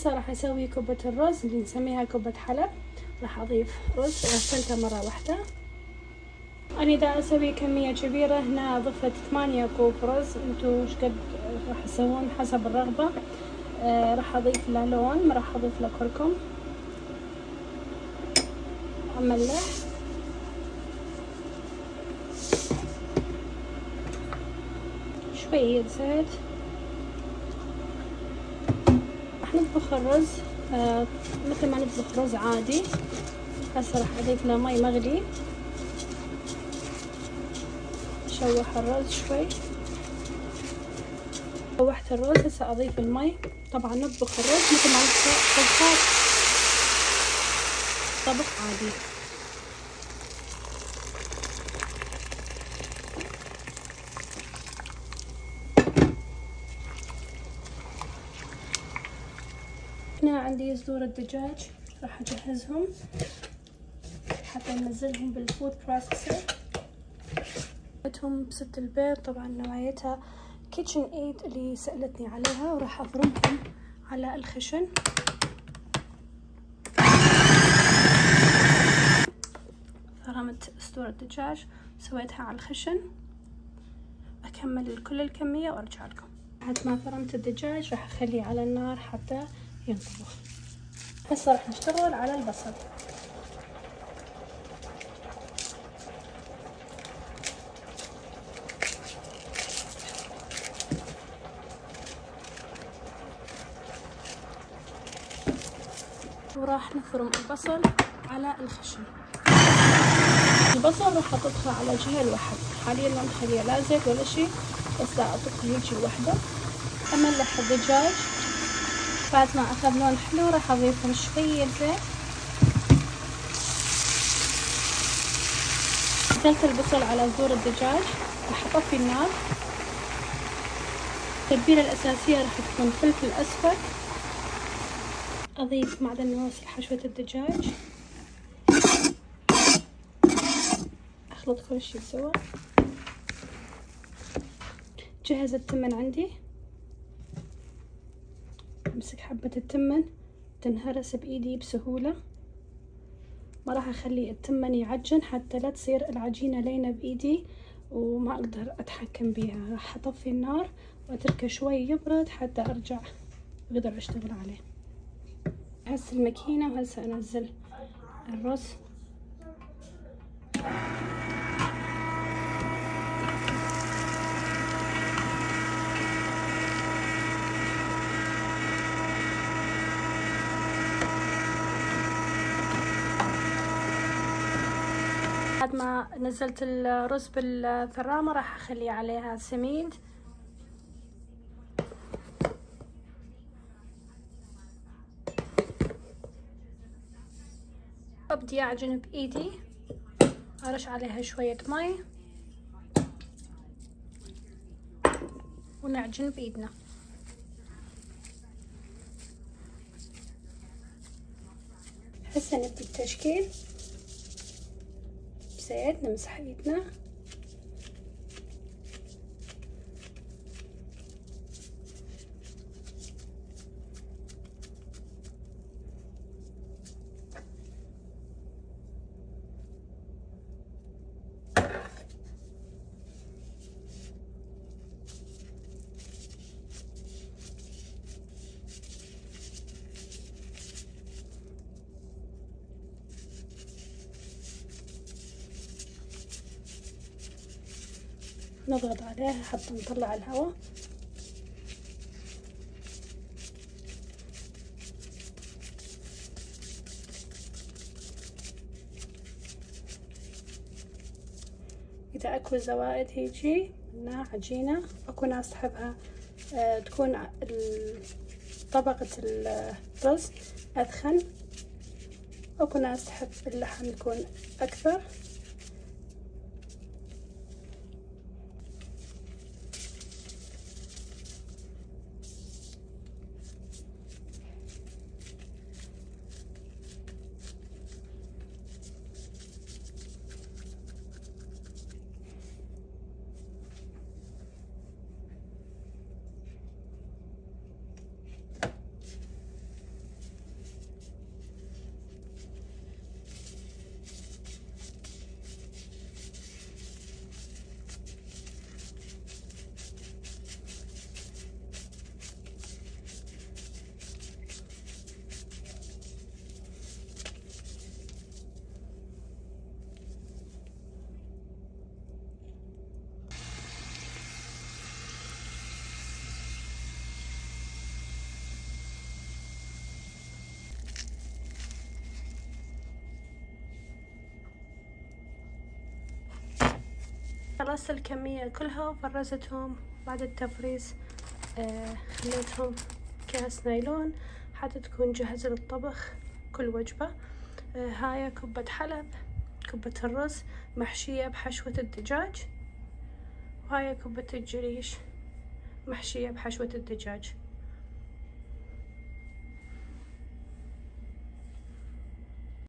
هسه راح اسوي كوبة الرز اللي نسميها كوبة حلب. راح اضيف رز غسلته مرة واحدة. انا دا اسوي كمية كبيرة، هنا ضفت 8 كوب رز، انتو شقد راح تسوون حسب الرغبة. راح اضيف له لون، ما راح اضيف له كركم، املح، شوية زيت. راح نطبخ الرز مثل ما نطبخ رز عادي. هسه راح اضيف له مي مغلي، اشوح الرز شوي. شوحت الرز، هسه اضيف المي. طبعا نطبخ الرز مثل ما نطبخه طبخ عادي. هنا عندي صدور الدجاج، راح اجهزهم حتى ننزلهم بالفود بروسيسر. هم بست البيض، طبعا نوعيتها كيتشن ايد اللي سألتني عليها، وراح افرمهم على الخشن. فرمت صدور الدجاج، سويتها على الخشن. اكمل كل الكمية وارجع لكم. بعد ما فرمت الدجاج راح اخليه على النار حتى ينطبخ. هسه راح نشتغل على البصل. وراح نفرم البصل على الخشن. البصل راح اطبخه على الجهة الواحد، حاليا ما مخليه لا زيت ولا شي، بس لا اطبخه هيجي لوحده. املح الدجاج، بعد ما اخذ لون حلو راح اضيف شوية زيت. نزلت البصل على صدور الدجاج، راح اطفي النار. التتبيلة الاساسية راح تكون فلفل اسود، اضيف معدن نواصي حشوة الدجاج، اخلط كل شي سوا. جهز التمن عندي، امسك حبة التمن تنهرس بايدي بسهولة. ما راح اخلي التمن يعجن حتى لا تصير العجينة لينة بايدي وما اقدر اتحكم بيها. راح اطفي النار واتركه شوي يبرد حتى ارجع اقدر اشتغل عليه. هسه الماكينة، وهسه انزل الرز. بعد ما نزلت الرز بالثرامة راح اخلي عليها سميد. ابدي اعجن بايدي، ارش عليها شوية مي ونعجن بايدنا. هسه نبدي التشكيل. بزيت نمسح ايدنا. نضغط عليها حتى نطلع الهواء. اذا اكو زوائد هيجي منها عجينة، اكو ناس تحبها تكون طبقة الرز اذخن، اكو ناس تحب اللحم يكون اكثر. خلصت الكمية كلها وفرزتهم. بعد التفريز خليتهم كاس نايلون حتى تكون جاهزة للطبخ كل وجبة. هاي كوبة حلب، كوبة الرز محشية بحشوة الدجاج، وهاي كوبة الجريش محشية بحشوة الدجاج.